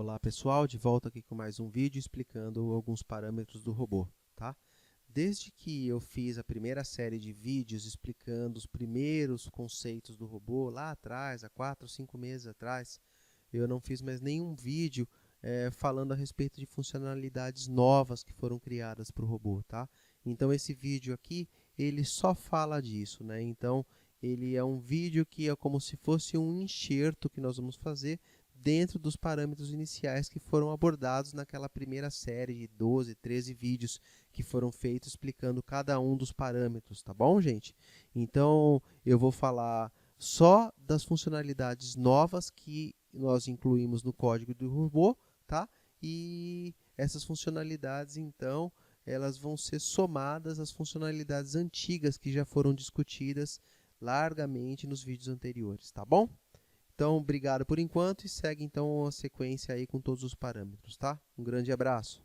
Olá pessoal, de volta aqui com mais um vídeo explicando alguns parâmetros do robô, tá? Desde que eu fiz a primeira série de vídeos explicando os primeiros conceitos do robô, lá atrás, há 4 ou 5 meses atrás, eu não fiz mais nenhum vídeo falando a respeito de funcionalidades novas que foram criadas para o robô, tá? Então esse vídeo aqui, ele só fala disso, né? Então ele é um vídeo que é como se fosse um enxerto que nós vamos fazer dentro dos parâmetros iniciais que foram abordados naquela primeira série de 12, 13 vídeos que foram feitos explicando cada um dos parâmetros, tá bom, gente? Então, eu vou falar só das funcionalidades novas que nós incluímos no código do robô, tá? E essas funcionalidades, então, elas vão ser somadas às funcionalidades antigas que já foram discutidas largamente nos vídeos anteriores, tá bom? Então, obrigado por enquanto e segue então a sequência aí com todos os parâmetros, tá? Um grande abraço.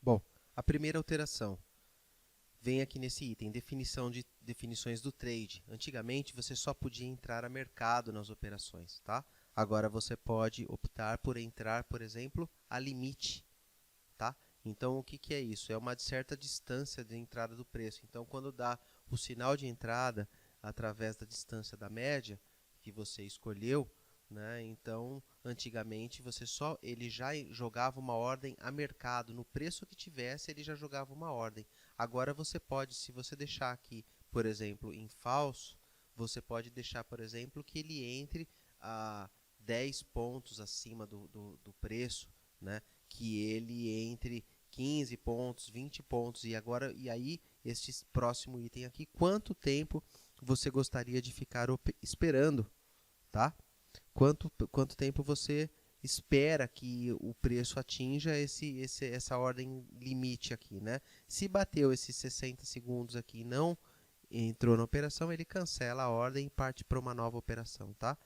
Bom, a primeira alteração vem aqui nesse item, definições do trade. Antigamente você só podia entrar a mercado nas operações, tá? Agora você pode optar por entrar, por exemplo, a limite, tá? Então, o que é isso? É uma certa distância de entrada do preço. Então, quando dá o sinal de entrada através da distância da média que você escolheu, né? Então, antigamente ele já jogava uma ordem a mercado, no preço que tivesse, ele já jogava uma ordem. Agora você pode, se você deixar aqui, por exemplo, em falso, você pode deixar, por exemplo, que ele entre a 10 pontos acima do preço, né? Que ele entre 15 pontos, 20 pontos, e aí este próximo item aqui, quanto tempo você gostaria de ficar esperando, tá? Quanto tempo você espera que o preço atinja essa ordem limite aqui, né? Se bateu esses 60 segundos aqui e não entrou na operação, ele cancela a ordem e parte para uma nova operação, tá?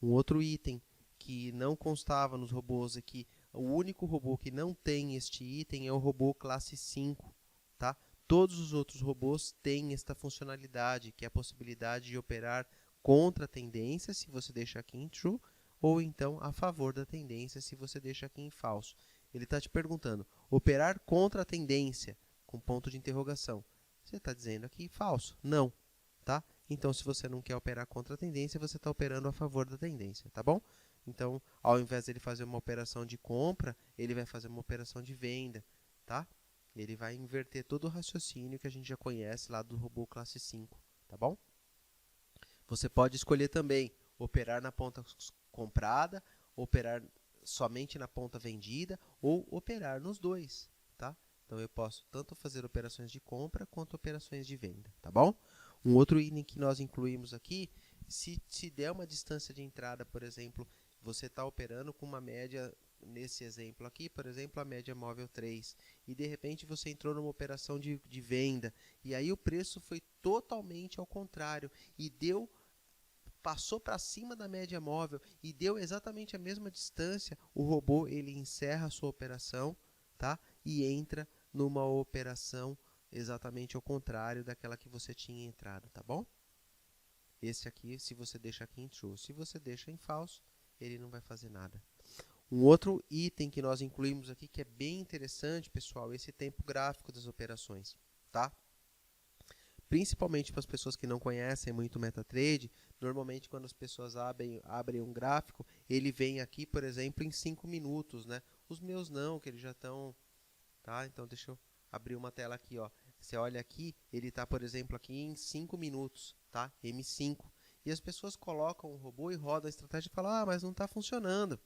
Um outro item que não constava nos robôs aqui, o único robô que não tem este item é o robô classe 5, tá? Todos os outros robôs têm esta funcionalidade, que é a possibilidade de operar contra a tendência, se você deixa aqui em true, ou então a favor da tendência, se você deixa aqui em falso. Ele está te perguntando, operar contra a tendência, com ponto de interrogação. Você está dizendo aqui falso? Não, tá? Então, se você não quer operar contra a tendência, você está operando a favor da tendência, tá bom? Então, ao invés de ele fazer uma operação de compra, ele vai fazer uma operação de venda, tá? Ele vai inverter todo o raciocínio que a gente já conhece lá do robô classe 5, tá bom? Você pode escolher também operar na ponta comprada, operar somente na ponta vendida ou operar nos dois, tá? Então eu posso tanto fazer operações de compra quanto operações de venda, tá bom? Um outro item que nós incluímos aqui, se der uma distância de entrada, por exemplo, você está operando com uma média, nesse exemplo aqui, por exemplo, a média móvel 3, e de repente você entrou numa operação de venda, e aí o preço foi totalmente ao contrário, e passou para cima da média móvel e deu exatamente a mesma distância, o robô ele encerra a sua operação, tá? E entra numa operação exatamente ao contrário daquela que você tinha entrado, tá bom? Esse aqui, se você deixa aqui em true, se você deixa em falso, ele não vai fazer nada. Um outro item que nós incluímos aqui que é bem interessante, pessoal, esse tempo gráfico das operações, tá? Principalmente para as pessoas que não conhecem muito MetaTrade, normalmente quando as pessoas abrem um gráfico, ele vem aqui, por exemplo, em 5 minutos, né? Os meus não, que eles já estão, tá? Então deixa eu abrir uma tela aqui, ó. Você olha aqui, ele está, por exemplo, aqui em 5 minutos, tá? M5. E as pessoas colocam o robô e rodam a estratégia e falam, ah, mas não está funcionando,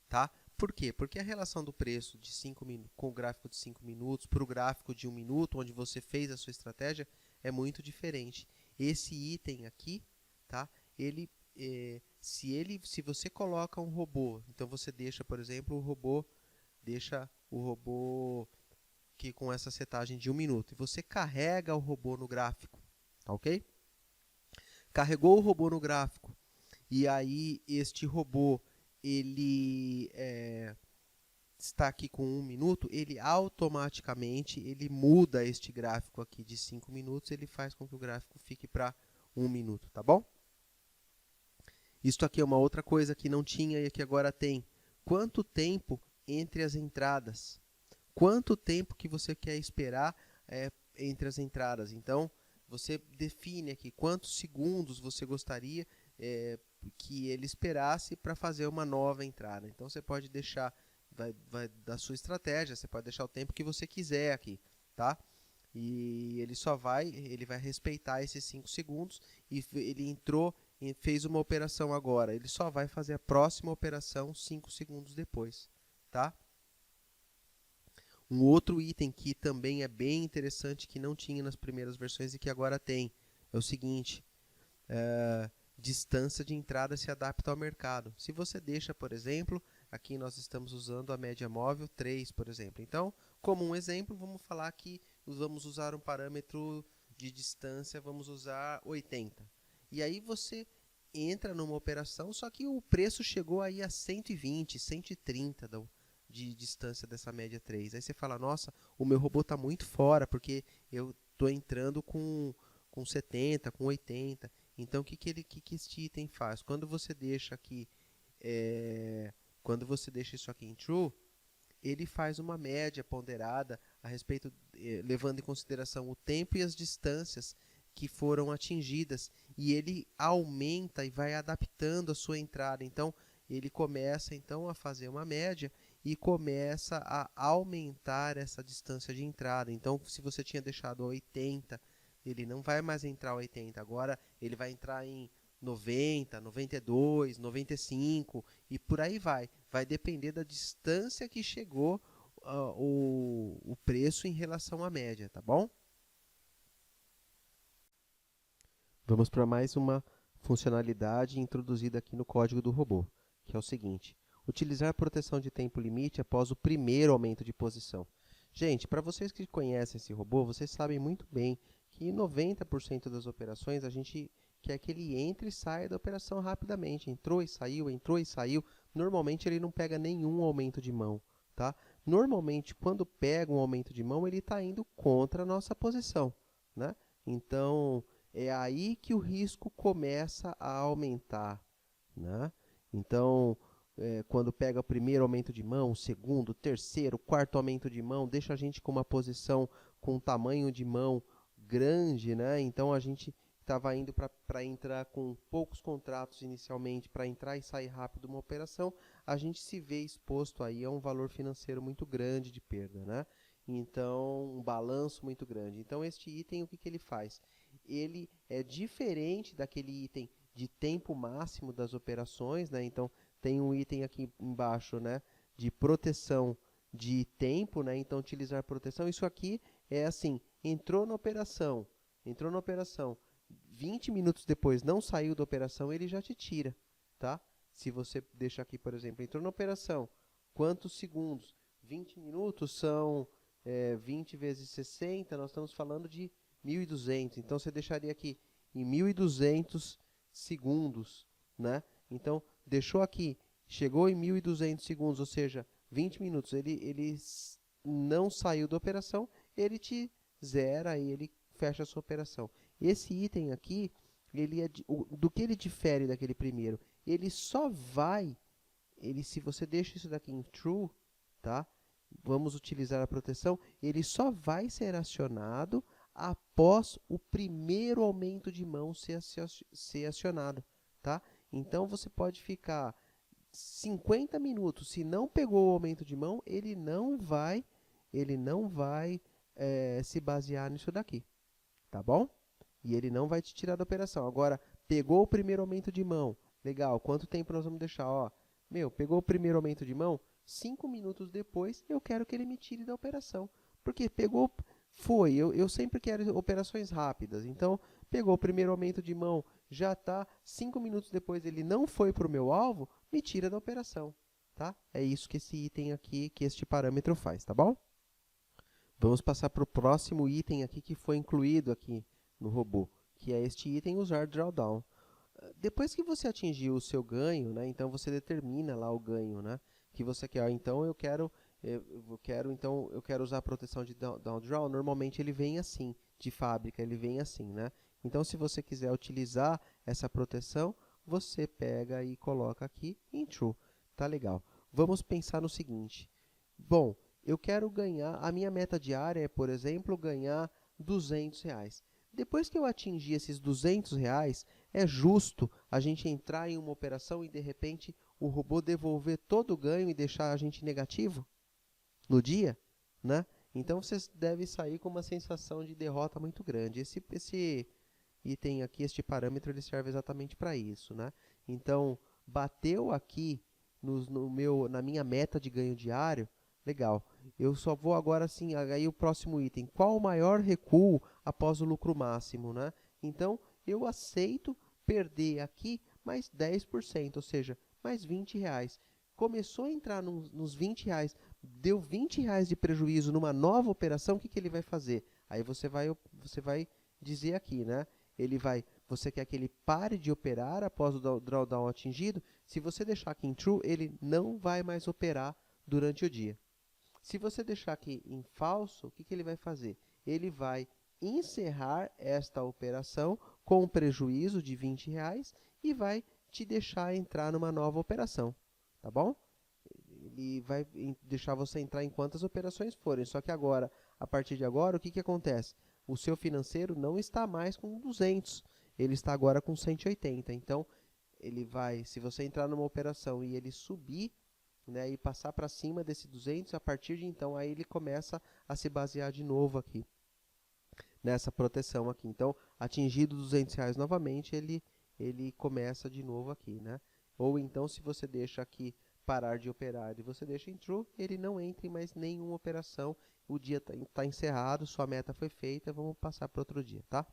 tá? Por quê? Porque a relação do preço de 5 com o gráfico de 5 minutos para o gráfico de 1 minuto, onde você fez a sua estratégia, é muito diferente. Esse item aqui, tá? Se você coloca um robô, então você deixa, por exemplo, deixa o robô que com essa setagem de 1 minuto, e você carrega o robô no gráfico, tá ok? Carregou o robô no gráfico, e aí este robô ele está aqui com 1 minuto, ele automaticamente muda este gráfico aqui de 5 minutos, ele faz com que o gráfico fique para 1 minuto, tá bom? Isto aqui é uma outra coisa que não tinha e que agora tem. Quanto tempo entre as entradas? Quanto tempo que você quer esperar entre as entradas? Então, você define aqui quantos segundos você gostaria que ele esperasse para fazer uma nova entrada. Então, você pode deixar, vai da sua estratégia, você pode deixar o tempo que você quiser aqui, tá? E ele vai respeitar esses 5 segundos e ele entrou e fez uma operação agora. Ele só vai fazer a próxima operação 5 segundos depois, tá? Um outro item que também é bem interessante, que não tinha nas primeiras versões e que agora tem, é o seguinte: distância de entrada se adapta ao mercado. Se você deixa, por exemplo, aqui nós estamos usando a média móvel 3, por exemplo. Então, como um exemplo, vamos falar que vamos usar um parâmetro de distância, vamos usar 80. E aí você entra numa operação, só que o preço chegou aí a 120, 130 de distância dessa média 3. Aí você fala, nossa, o meu robô está muito fora, porque eu estou entrando com 70, com 80. Então, o que este item faz? Quando você deixa aqui, quando você deixa isso aqui em true, ele faz uma média ponderada a respeito, levando em consideração o tempo e as distâncias que foram atingidas, e ele aumenta e vai adaptando a sua entrada. Então, ele começa então a fazer uma média e começa a aumentar essa distância de entrada. Então, se você tinha deixado a 80, ele não vai mais entrar a 80, agora ele vai entrar em 90, 92, 95 e por aí vai. Vai depender da distância que chegou o preço em relação à média, tá bom? Vamos para mais uma funcionalidade introduzida aqui no código do robô, que é o seguinte: utilizar proteção de tempo limite após o primeiro aumento de posição. Gente, para vocês que conhecem esse robô, vocês sabem muito bem que 90% das operações a gente quer que ele entre e saia da operação rapidamente. Entrou e saiu, entrou e saiu. Normalmente ele não pega nenhum aumento de mão, tá? Normalmente, quando pega um aumento de mão, ele está indo contra a nossa posição, né? Então, é aí que o risco começa a aumentar, né? Então, quando pega o primeiro aumento de mão, o segundo, o terceiro, o quarto aumento de mão, deixa a gente com uma posição com um tamanho de mão grande, né? Então, a gente estava indo para entrar com poucos contratos inicialmente, para entrar e sair rápido uma operação, a gente se vê exposto aí a um valor financeiro muito grande de perda, né? Então, um balanço muito grande. Então, este item, o que ele faz? Ele é diferente daquele item de tempo máximo das operações, né? Então, tem um item aqui embaixo, né, de proteção de tempo, né? Então, utilizar proteção. Isso aqui é assim, entrou na operação, 20 minutos depois não saiu da operação, ele já te tira, tá? Se você deixar aqui, por exemplo, entrou na operação, quantos segundos? 20 minutos são 20 vezes 60, nós estamos falando de 1.200. Então, você deixaria aqui em 1.200 segundos, né? Então, deixou aqui, chegou em 1.200 segundos, ou seja, 20 minutos, ele não saiu da operação, ele te zera e ele fecha a sua operação. Esse item aqui, do que ele difere daquele primeiro? Ele só vai, se você deixa isso daqui em true, tá? Vamos utilizar a proteção, ele só vai ser acionado após o primeiro aumento de mão ser acionado, tá? Então, você pode ficar 50 minutos, se não pegou o aumento de mão, ele não vai se basear nisso daqui, tá bom? E ele não vai te tirar da operação. Agora, pegou o primeiro aumento de mão, legal, quanto tempo nós vamos deixar? Ó, pegou o primeiro aumento de mão, 5 minutos depois, eu quero que ele me tire da operação. Porque pegou, eu sempre quero operações rápidas. Então, pegou o primeiro aumento de mão, já está, 5 minutos depois ele não foi para o meu alvo, me tira da operação. Tá? É isso que esse item aqui, que este parâmetro faz, tá bom? Vamos passar para o próximo item aqui que foi incluído aqui no robô, que é este item usar drawdown. Depois que você atingiu o seu ganho, né, então você determina lá o ganho, né, que você quer. Então eu quero usar a proteção de down draw. Normalmente ele vem assim, de fábrica, ele vem assim, né? Então se você quiser utilizar essa proteção, você pega e coloca aqui em True. Tá legal. Vamos pensar no seguinte. Bom, eu quero ganhar, a minha meta diária é, por exemplo, ganhar R$ 200. Depois que eu atingir esses R$ 200, é justo a gente entrar em uma operação e, de repente, o robô devolver todo o ganho e deixar a gente negativo no dia, né? Então, você deve sair com uma sensação de derrota muito grande. Esse item aqui, este parâmetro, ele serve exatamente para isso, né? Então, bateu aqui na minha meta de ganho diário, legal. Eu só vou agora, assim, aí o próximo item. Qual o maior recuo após o lucro máximo, né? Então, eu aceito perder aqui mais 10%, ou seja, mais R$ 20. Começou a entrar nos R$ 20, deu R$ 20 de prejuízo numa nova operação, o que ele vai fazer? Aí você vai dizer aqui, né? Você quer que ele pare de operar após o drawdown atingido? Se você deixar aqui em True, ele não vai mais operar durante o dia. Se você deixar aqui em falso, o que ele vai fazer? Ele vai encerrar esta operação com um prejuízo de R$ 20 e vai te deixar entrar numa nova operação, tá bom? Ele vai deixar você entrar em quantas operações forem, só que agora, a partir de agora, o que acontece? O seu financeiro não está mais com 200, ele está agora com 180. Então, se você entrar numa operação e ele subir, né, e passar para cima desse 200, a partir de então, aí ele começa a se basear de novo aqui, nessa proteção aqui. Então, atingido R$ 200 novamente, ele começa de novo aqui, né? Ou então, se você deixa aqui parar de operar e você deixa em True, ele não entra em mais nenhuma operação, o dia está encerrado, sua meta foi feita, vamos passar para outro dia, tá?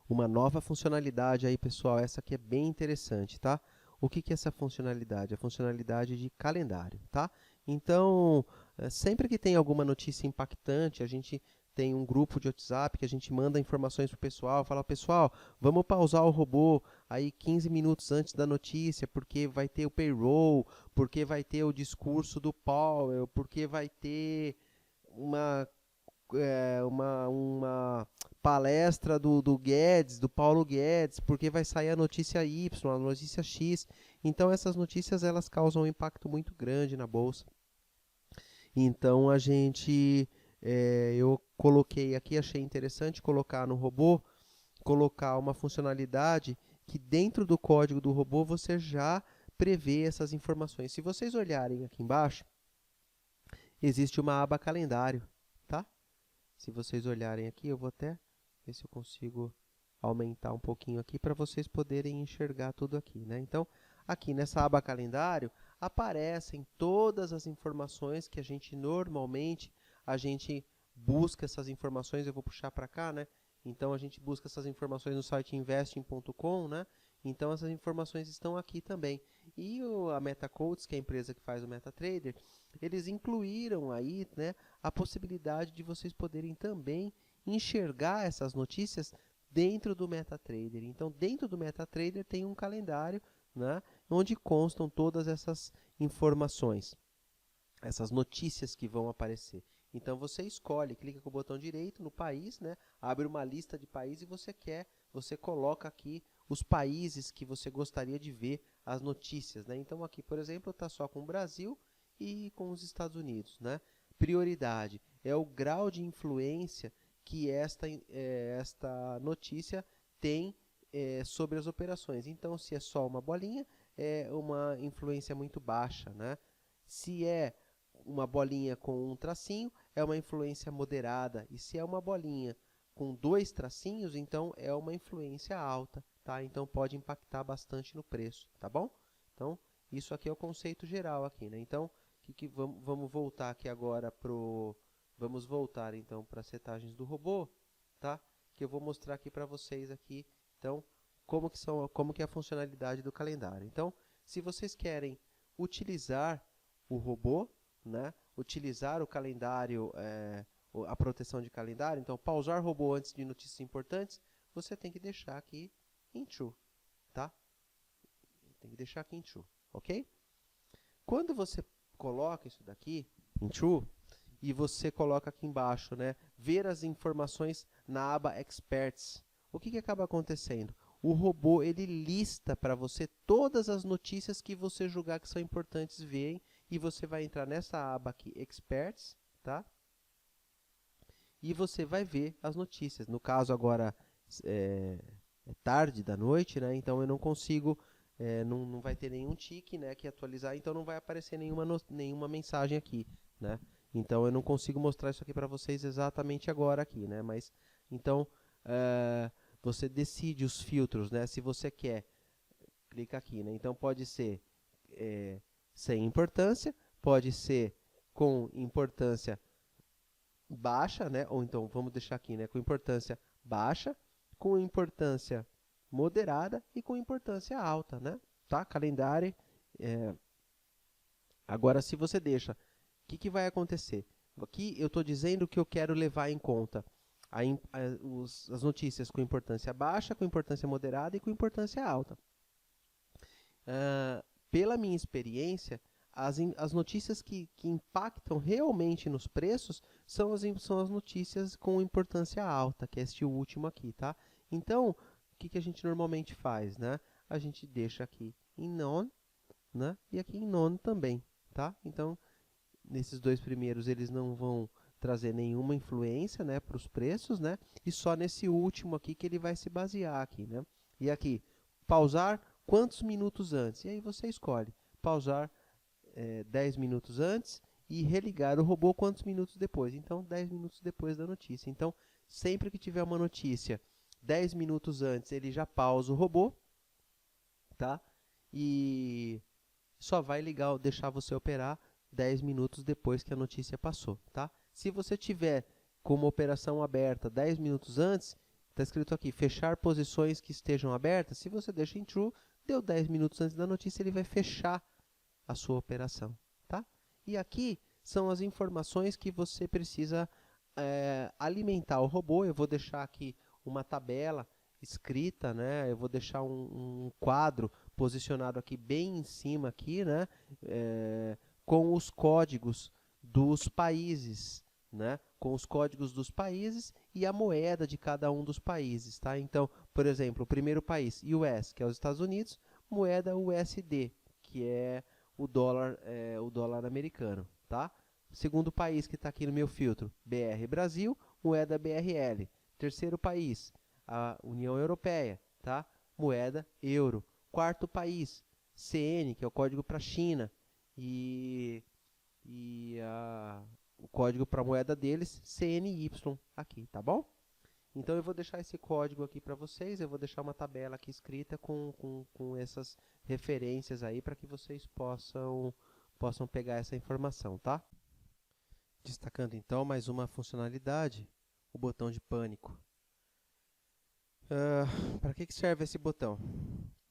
Uma nova funcionalidade aí, pessoal, essa aqui é bem interessante, tá? O que é essa funcionalidade? A funcionalidade de calendário, tá? Então, sempre que tem alguma notícia impactante, a gente tem um grupo de WhatsApp que a gente manda informações para o pessoal, fala, pessoal, vamos pausar o robô aí 15 minutos antes da notícia, porque vai ter o payroll, porque vai ter o discurso do Powell, porque vai ter uma palestra do Guedes, do Paulo Guedes, porque vai sair a notícia Y, a notícia X. Então, essas notícias elas causam um impacto muito grande na bolsa. Então, eu coloquei aqui, achei interessante colocar no robô, colocar uma funcionalidade que dentro do código do robô você já prevê essas informações. Se vocês olharem aqui embaixo, existe uma aba calendário, tá? Se vocês olharem aqui, eu vou até ver se eu consigo aumentar um pouquinho aqui para vocês poderem enxergar tudo aqui, né? Então, aqui nessa aba calendário, aparecem todas as informações que a gente normalmente, busca essas informações, eu vou puxar para cá, né? Então, a gente busca essas informações no site investing.com, né? Então, essas informações estão aqui também. E a MetaQuotes, que é a empresa que faz o MetaTrader, eles incluíram aí, né, a possibilidade de vocês poderem também enxergar essas notícias dentro do MetaTrader. Então, dentro do MetaTrader tem um calendário, né, onde constam todas essas informações, essas notícias que vão aparecer. Então, você escolhe, clica com o botão direito no país, né, abre uma lista de países e você coloca aqui os países que você gostaria de ver as notícias, né? Então, aqui, por exemplo, está só com o Brasil e com os Estados Unidos, né? Prioridade é o grau de influência que esta notícia tem sobre as operações. Então, se é só uma bolinha, é uma influência muito baixa, né? Se é uma bolinha com um tracinho, é uma influência moderada. E se é uma bolinha com 2 tracinhos, então é uma influência alta, tá? Então pode impactar bastante no preço, tá bom? Então, isso aqui é o conceito geral aqui, né? Então, vamos voltar aqui agora vamos voltar então para as setagens do robô, tá? Que eu vou mostrar aqui para vocês aqui, então, como que é a funcionalidade do calendário. Então, se vocês querem utilizar o robô, né? Utilizar o calendário, a proteção de calendário, então pausar robô antes de notícias importantes, você tem que deixar aqui em True, tá? Tem que deixar aqui em True, ok? Quando você coloca isso daqui em True e você coloca aqui embaixo, né, ver as informações na aba Experts, o que acaba acontecendo? o robô ele lista para você todas as notícias que você julgar que são importantes verem, e você vai entrar nessa aba aqui, Experts, tá? E você vai ver as notícias. No caso agora é tarde da noite, né? Então eu não consigo, não vai ter nenhum tique, né, que atualizar, então não vai aparecer nenhuma mensagem aqui, né? Então eu não consigo mostrar isso aqui para vocês exatamente agora aqui, né? Mas então você decide os filtros, né? Se você quer, clica aqui, né? Então pode ser sem importância, pode ser com importância baixa, né? Ou então vamos deixar aqui, né? Com importância baixa, com importância moderada e com importância alta, né? Tá? Calendário. Agora, se você deixa, o que vai acontecer? Aqui eu estou dizendo que eu quero levar em conta as notícias com importância baixa, com importância moderada e com importância alta. Pela minha experiência, as notícias que impactam realmente nos preços são as notícias com importância alta, que é este último aqui, tá? Então, o que a gente normalmente faz, né? A gente deixa aqui em None, né? E aqui em None também, tá? Então, nesses dois primeiros eles não vão trazer nenhuma influência, né, para os preços, né? E só nesse último aqui que ele vai se basear aqui, né? E aqui, pausar quantos minutos antes? E aí você escolhe, pausar 10 minutos antes e religar o robô quantos minutos depois. Então, 10 minutos depois da notícia. Então, sempre que tiver uma notícia 10 minutos antes, ele já pausa o robô, tá? E só vai ligar, deixar você operar 10 minutos depois que a notícia passou, tá? Se você tiver com uma operação aberta 10 minutos antes, está escrito aqui, fechar posições que estejam abertas. Se você deixa em true, deu 10 minutos antes da notícia, ele vai fechar a sua operação, tá? E aqui são as informações que você precisa alimentar o robô. Eu vou deixar aqui uma tabela escrita, né? Eu vou deixar um quadro posicionado aqui bem em cima aqui, né? Com os códigos dos países, né? Com os códigos dos países e a moeda de cada um dos países, tá? Então, por exemplo, o primeiro país, US, que é os Estados Unidos, moeda USD, que é o dólar americano, tá? Segundo país que está aqui no meu filtro, BR Brasil, moeda BRL. Terceiro país, a União Europeia, tá? Moeda euro. Quarto país, CN, que é o código para a China, e o código para a moeda deles, CNY, aqui, tá bom? Então eu vou deixar esse código aqui para vocês, eu vou deixar uma tabela aqui escrita com essas referências aí para que vocês possam pegar essa informação, tá? Destacando então mais uma funcionalidade, o botão de pânico. Para que serve esse botão?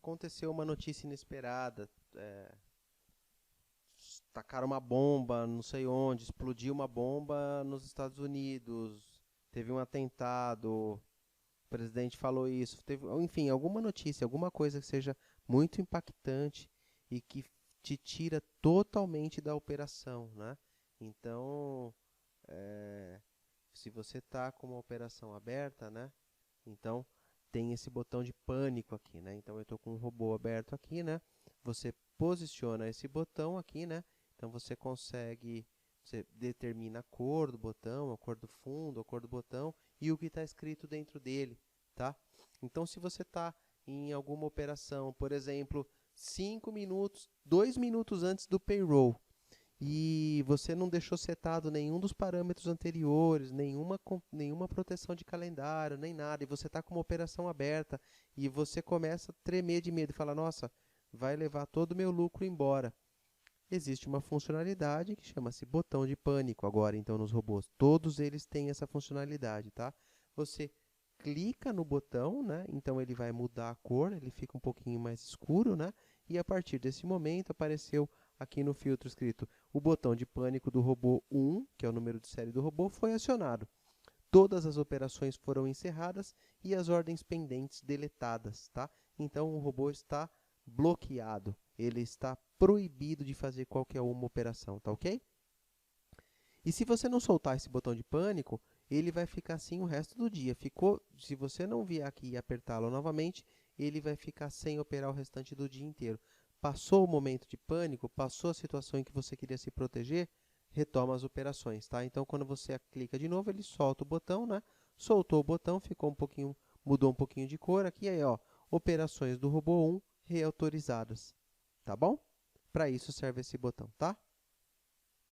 Aconteceu uma notícia inesperada, tacaram uma bomba não sei onde, explodiu uma bomba nos Estados Unidos, teve um atentado, o presidente falou isso, enfim, alguma notícia, alguma coisa que seja muito impactante e que te tira totalmente da operação, né? Então, se você está com uma operação aberta, né? Então, tem esse botão de pânico aqui, né? Então, eu estou com um robô aberto aqui, né? Você posiciona esse botão aqui, né? Então, você determina a cor do botão, a cor do fundo, a cor do botão e o que está escrito dentro dele, tá? Então, se você está em alguma operação, por exemplo, 5 minutos, 2 minutos antes do payroll, e você não deixou setado nenhum dos parâmetros anteriores, nenhuma proteção de calendário, nem nada, e você está com uma operação aberta, e você começa a tremer de medo e fala, nossa, vai levar todo o meu lucro embora. Existe uma funcionalidade que chama-se botão de pânico agora, então, nos robôs. Todos eles têm essa funcionalidade, tá? Você clica no botão, né? Então ele vai mudar a cor, ele fica um pouquinho mais escuro, né? E a partir desse momento apareceu aqui no filtro escrito o botão de pânico do robô 1, que é o número de série do robô, foi acionado. Todas as operações foram encerradas e as ordens pendentes deletadas, tá? Então o robô está bloqueado, ele está proibido de fazer qualquer uma operação, tá ok? E se você não soltar esse botão de pânico, ele vai ficar assim o resto do dia. Se você não vier aqui e apertá-lo novamente, ele vai ficar sem operar o restante do dia inteiro. Passou o momento de pânico, passou a situação em que você queria se proteger, retoma as operações, tá? Então, quando você clica de novo, ele solta o botão, né? Soltou o botão, ficou mudou um pouquinho de cor aqui, aí, ó, operações do robô 1 reautorizadas, tá bom? Para isso serve esse botão, tá?